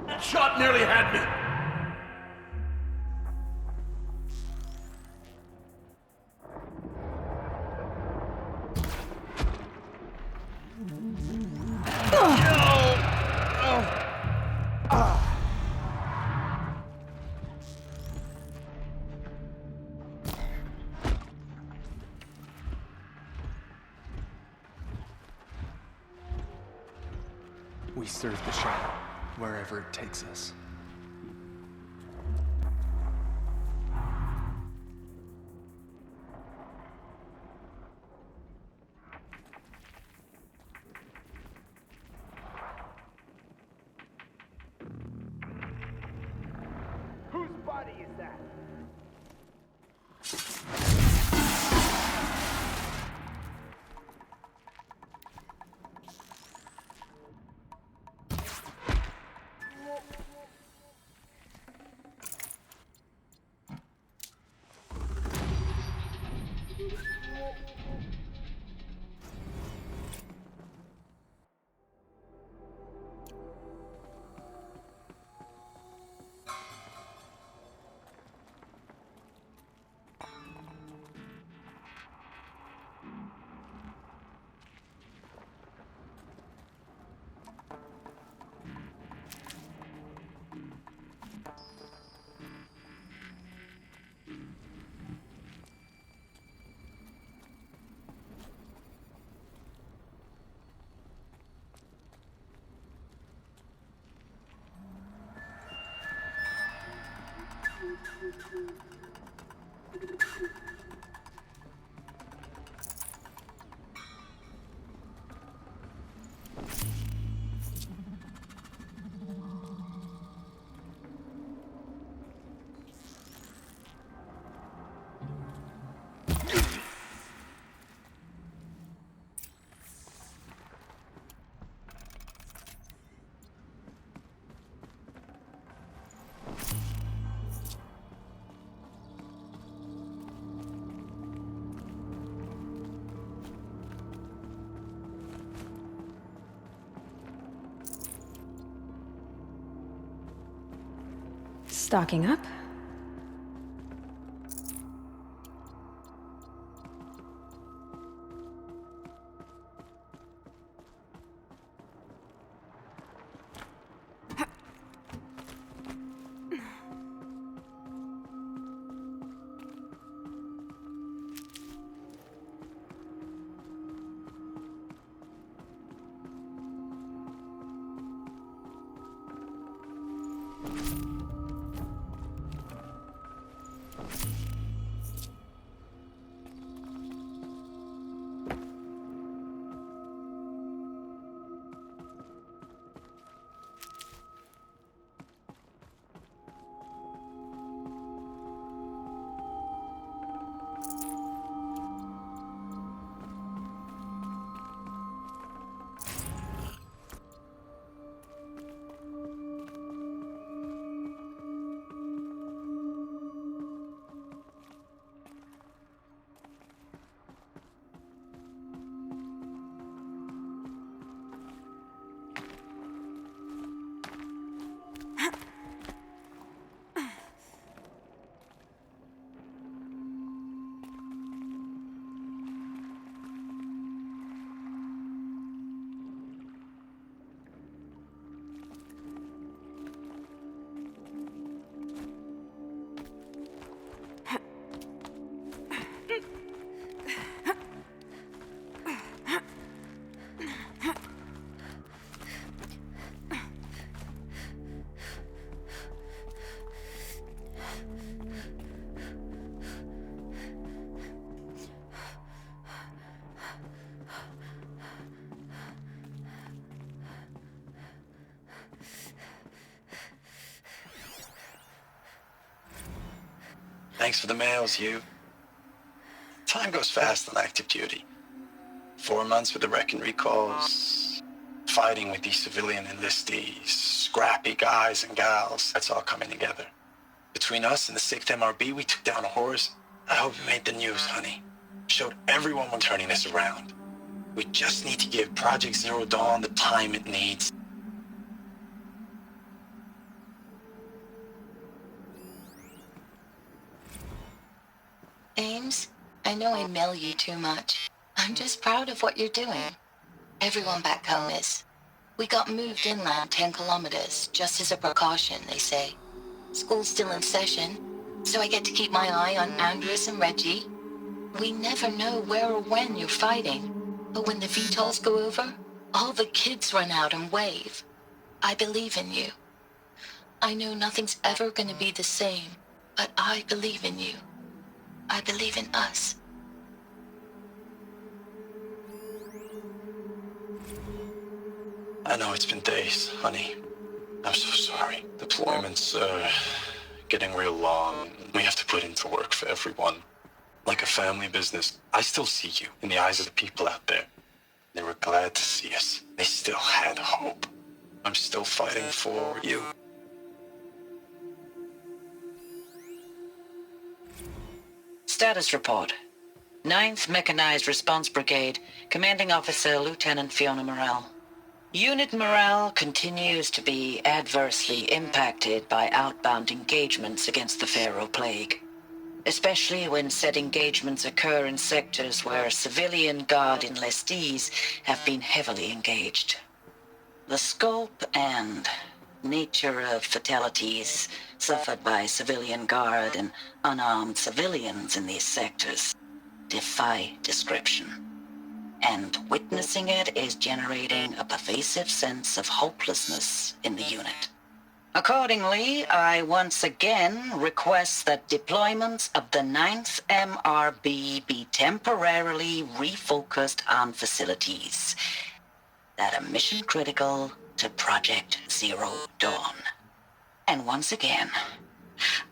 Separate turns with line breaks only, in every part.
That shot nearly had me.
We serve the shadow, wherever it takes us.
Whose body is that?
Stocking up.
Thanks for the mails, you. Time goes fast on active duty. 4 months with the wreck and recalls, fighting with these civilian enlistees, scrappy guys and gals. That's all coming together. Between us and the 6th MRB, we took down a horse. I hope you made the news, honey. Showed everyone we're turning this around. We just need to give Project Zero Dawn the time it needs.
Ames, I know I mail you too much. I'm just proud of what you're doing. Everyone back home is. We got moved inland 10 kilometers, just as a precaution, they say. School's still in session, so I get to keep my eye on Andres and Reggie. We never know where or when you're fighting, but when the VTOLs go over, all the kids run out and wave. I believe in you. I know nothing's ever gonna be the same, but I believe in you. I believe in us.
I know it's been days, honey. I'm so sorry. Deployment's, getting real long. We have to put into work for everyone. Like a family business. I still see you in the eyes of the people out there. They were glad to see us. They still had hope. I'm still fighting for you.
Status report. 9th Mechanized Response Brigade, Commanding Officer Lieutenant Fiona Morrell. Unit morale continues to be adversely impacted by outbound engagements against the Pharaoh Plague, especially when said engagements occur in sectors where civilian guard enlistees have been heavily engaged. The scope and nature of fatalities suffered by civilian guard and unarmed civilians in these sectors defy description. And witnessing it is generating a pervasive sense of hopelessness in the unit. Accordingly, I once again request that deployments of the 9th MRB be temporarily refocused on facilities that are mission critical to Project Zero Dawn. And once again,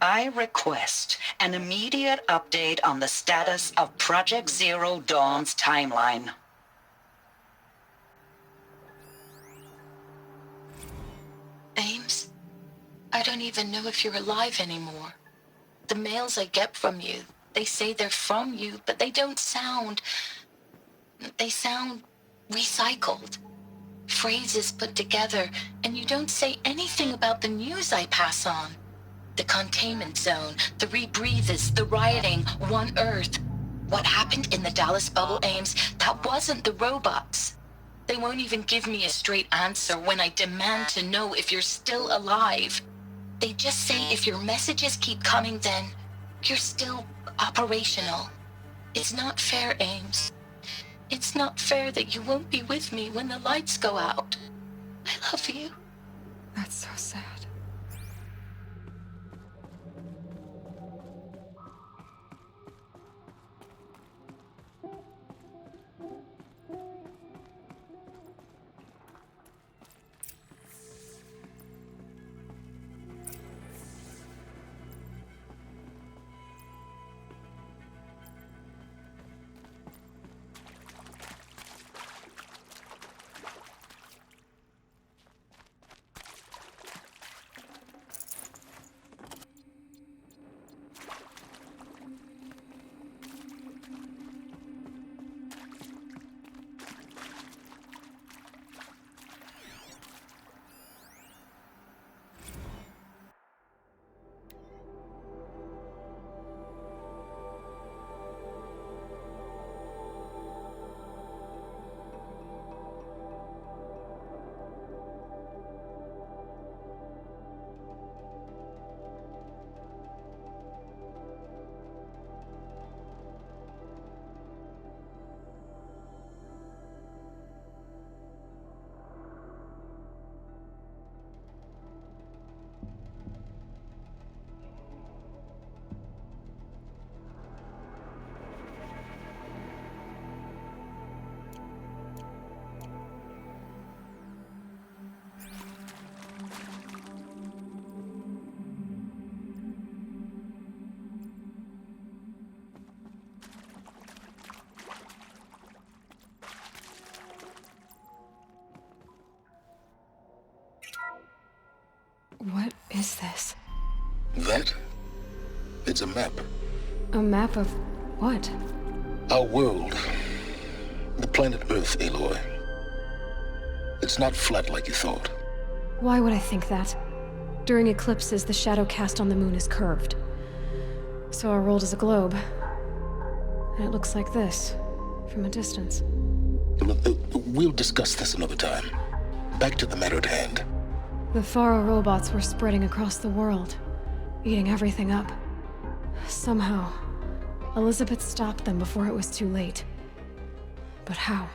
I request an immediate update on the status of Project Zero Dawn's timeline.
Ames, I don't even know if you're alive anymore. The mails I get from you, they say they're from you, but they don't sound... They sound recycled. Phrases put together, and you don't say anything about the news I pass on. The containment zone, the rebreathers, the rioting, One Earth. What happened in the Dallas bubble, Ames, that wasn't the robots. They won't even give me a straight answer when I demand to know if you're still alive. They just say if your messages keep coming, then you're still operational. It's not fair, Ames. It's not fair that you won't be with me when the lights go out. I love you.
That's so sad. What is this?
That? It's a map.
A map of what?
Our world. The planet Earth, Aloy. It's not flat like you thought.
Why would I think that? During eclipses, the shadow cast on the moon is curved. So our world is a globe. And it looks like this, from a distance.
We'll discuss this another time. Back to the matter at hand.
The Faro robots were spreading across the world, eating everything up. Somehow, Elizabeth stopped them before it was too late. But how?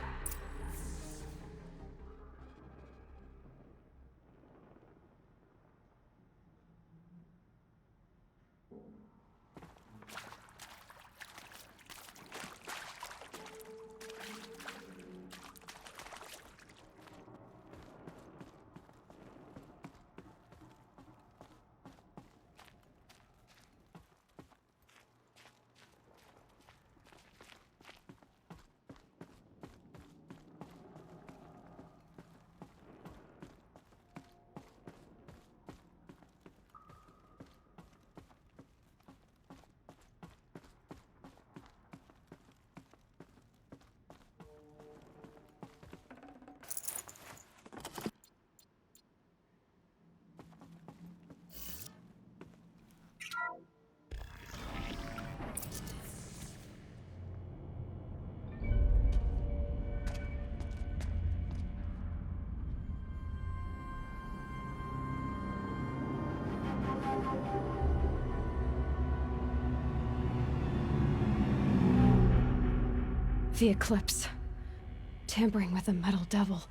The eclipse. Tampering with the metal devil.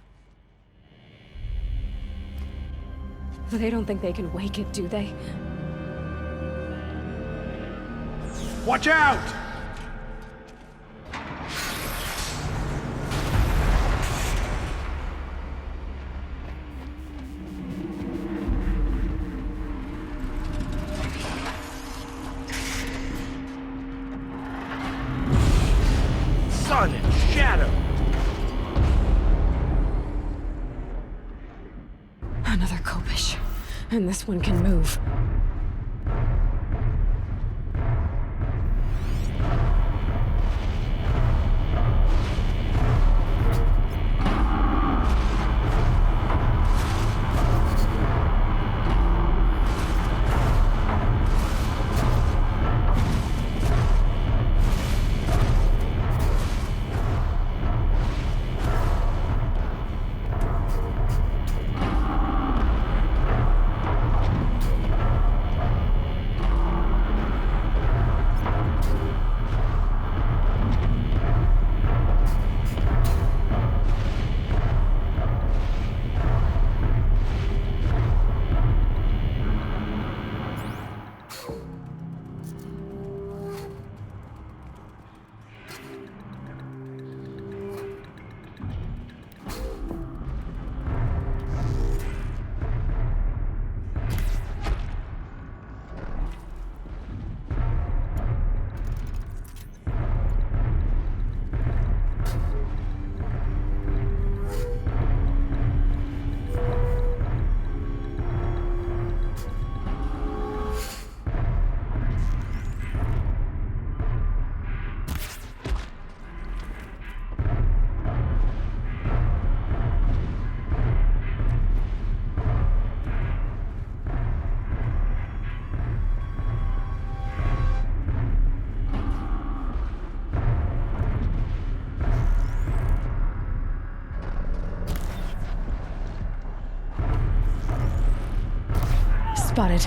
They don't think they can wake it, do they?
Watch out! Sun and shadow.
Another Kopish. And this one can move. Spotted.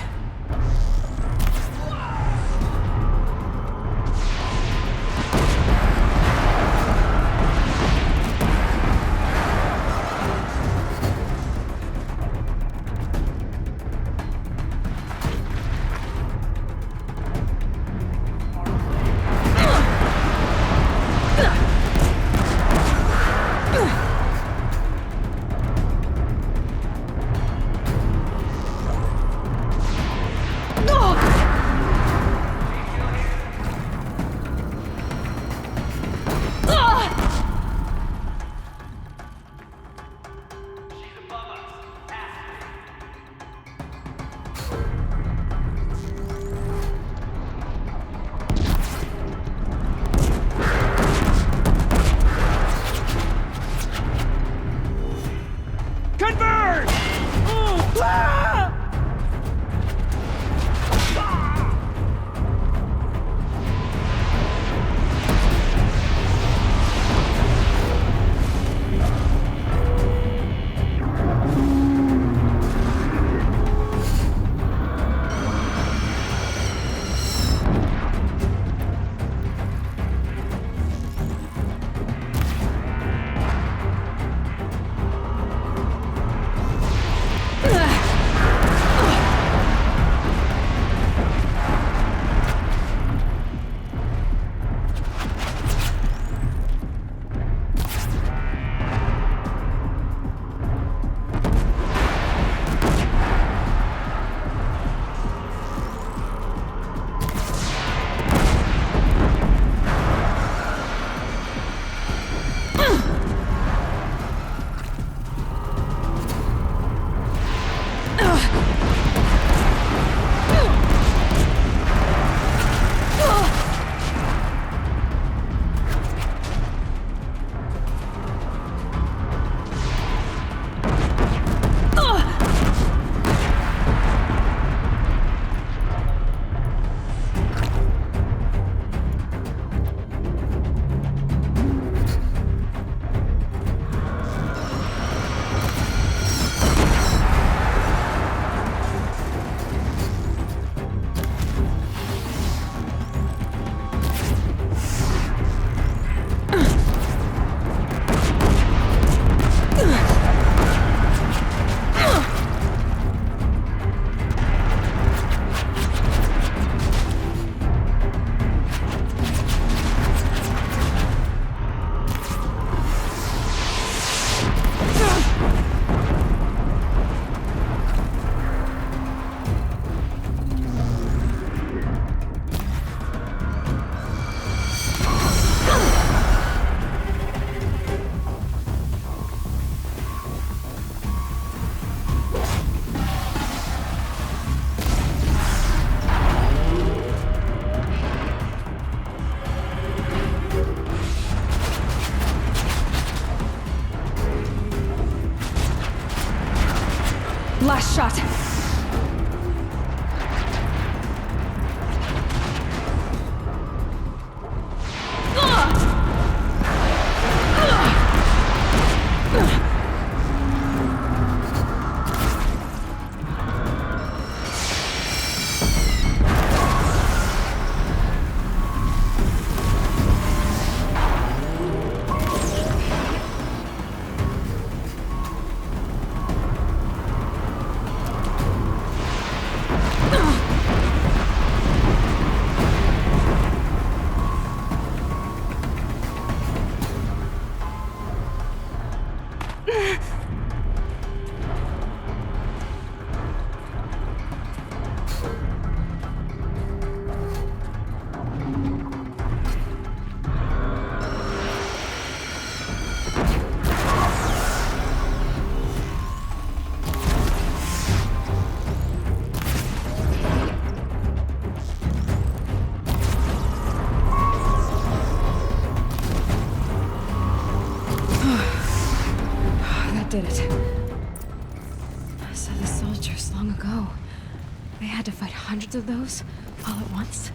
it. So the soldiers long ago, they had to fight hundreds of those all at once?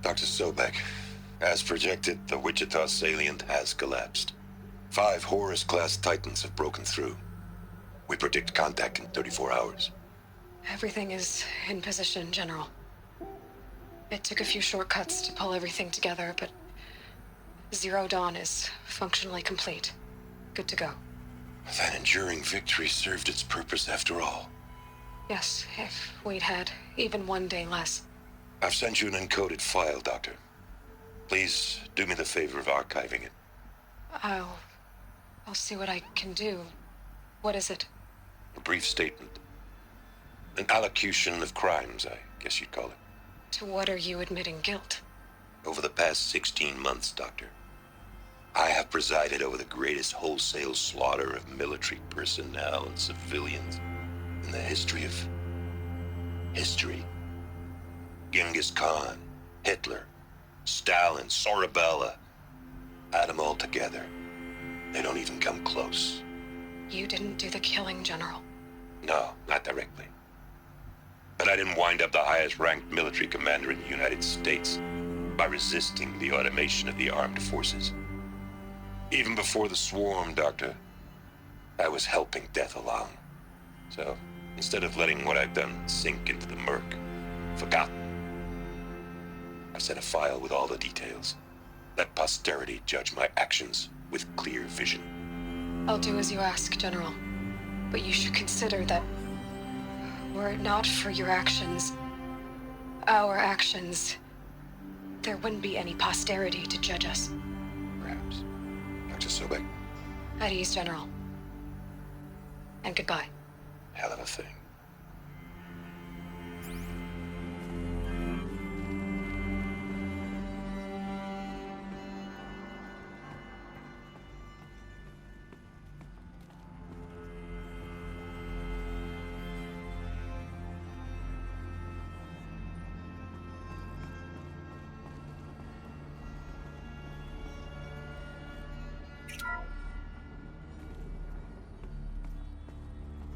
Dr. Sobek, as projected, the Wichita salient has collapsed. 5 Horus-class Titans have broken through. We predict contact in 34 hours.
Everything is in position, General. It took a few shortcuts to pull everything together, but Zero Dawn is functionally complete. Good to go.
That enduring victory served its purpose after all.
Yes, if we'd had even one day less.
I've sent you an encoded file, Doctor. Please do me the favor of archiving it.
I'll see what I can do. What is it?
A brief statement. An allocution of crimes, I guess you'd call it.
To what are you admitting guilt?
Over the past 16 months, Doctor, I have presided over the greatest wholesale slaughter of military personnel and civilians in the history of history. Genghis Khan, Hitler, Stalin, Sorabella, add them all together. They don't even come close.
You didn't do the killing, General.
No, not directly. But I didn't wind up the highest-ranked military commander in the United States by resisting the automation of the armed forces. Even before the swarm, Doctor, I was helping death along. So, instead of letting what I've done sink into the murk, forgotten, I've set a file with all the details. Let posterity judge my actions with clear vision.
I'll do as you ask, General. But you should consider that were it not for your actions, our actions, there wouldn't be any posterity to judge us.
Perhaps. Dr. Sobek,
At ease, General. And goodbye.
hell of a thing.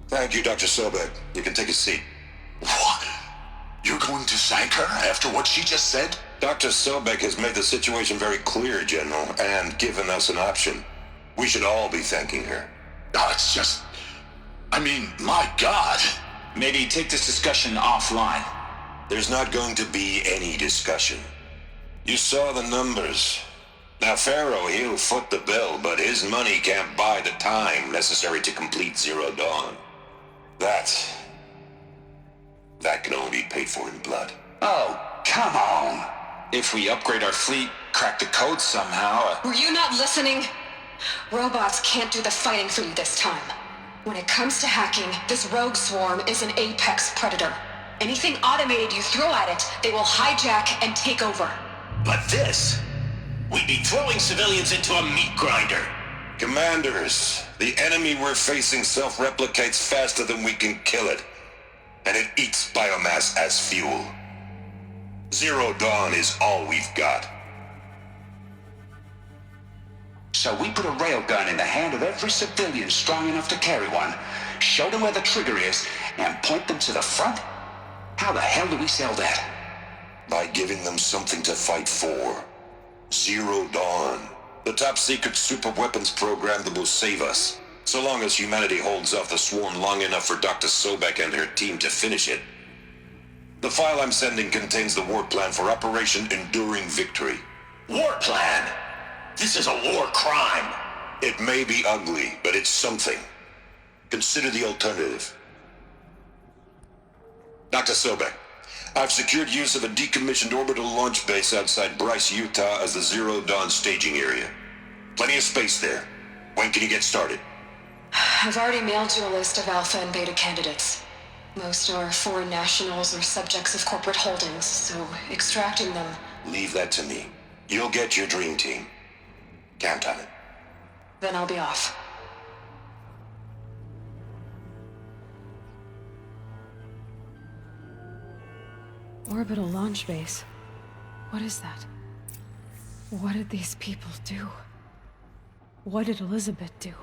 Thank you, Dr. Sobek. You can take a seat.
What? You're going to thank her after what she just said?
Dr. Sobek has made the situation very clear, General, and given us an option. We should all be thanking her.
Oh, it's just... I mean, my God.
Maybe take this discussion offline.
There's not going to be any discussion. You saw the numbers. Now, Pharaoh, he'll foot the bill, but his money can't buy the time necessary to complete Zero Dawn. That can only be paid for in blood.
Oh, come on. If we upgrade our fleet, crack the code somehow...
Were you not listening? Robots can't do the fighting for you this time. When it comes to hacking, this rogue swarm is an apex predator. Anything automated you throw at it, they will hijack and take over.
But this... We'd be throwing civilians into a meat grinder.
Commanders, the enemy we're facing self-replicates faster than we can kill it. And it eats biomass as fuel. Zero Dawn is all we've got.
So we put a railgun in the hand of every civilian strong enough to carry one, show them where the trigger is, and point them to the front? How the hell do we sell that?
By giving them something to fight for. Zero Dawn. The top-secret super-weapons program that will save us. So long as humanity holds off the swarm long enough for Dr. Sobek and her team to finish it. The file I'm sending contains the war plan for Operation Enduring Victory.
War plan? This is a war crime.
It may be ugly, but it's something. Consider the alternative. Dr. Sobek, I've secured use of a decommissioned orbital launch base outside Bryce, Utah as the Zero Dawn staging area. Plenty of space there. When can you get started?
I've already mailed you a list of alpha and beta candidates. Most are foreign nationals or subjects of corporate holdings, so extracting them...
Leave that to me. You'll get your dream team. Count on it.
Then I'll be off. Orbital launch base. What is that? What did these people do? What did Elizabeth do?